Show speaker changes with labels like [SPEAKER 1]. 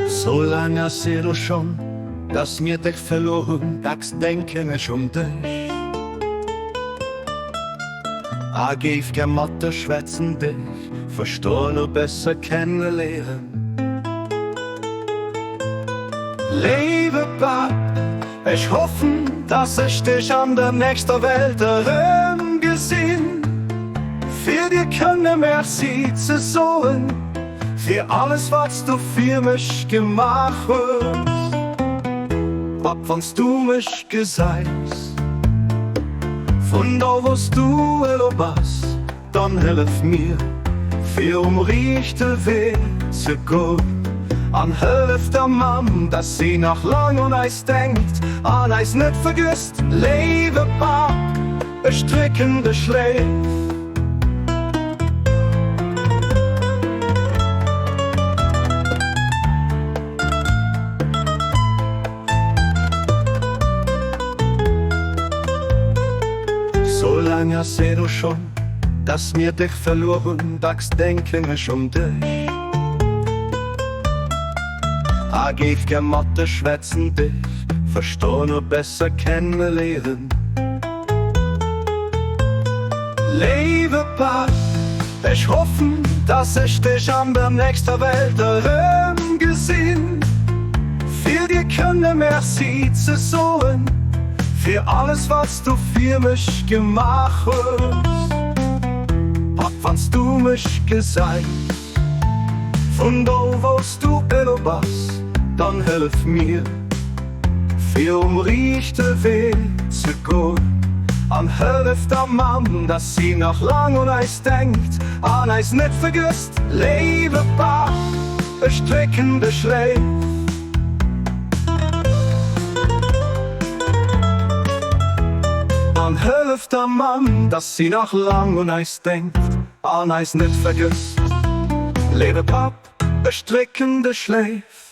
[SPEAKER 1] So lange seh du schon, dass mir dich verloren, das denken ich dich. Gib gern Mathe schwätzen dich, verstehen und besser kennenlernen. Liebe Pap, ich hoffe, dass ich dich an der nächsten Welt gesehen. Für dir können merci zu sagen, für alles, was du für mich gemacht hast. Pap, wenn's du mich gesagt, von da, wo's du erlebst, dann hilf mir, für rechten Weg zu gehen. An hilft der Mann, dass sie nach lang und eis denkt, an eis nicht vergisst, lebe Pap, ich strickende Schläf. So lange seh du schon, dass mir dich verloren, das denken ich dich. Gib gern Mathe schwätzen dich, verstehen und besser kennenlernen. Liebe Pap, ich hoffe, dass ich dich an der nächsten Welt gesehen. Für dir können merci zu sagen, für alles, was du für mich gemacht hast. Pap, wenn's du mich gesagt, von da, wo's du erlebst, dann hilf mir, für rechten Weg zu gehen. An hilft der Mann, dass sie nach lang und eis denkt, an eis nicht vergisst, lebe Pap, ich strickende Schläf. An hilft der Mann, dass sie nach lang und eis denkt, an eis nicht vergisst, lebe Pap, ich strickende Schläf.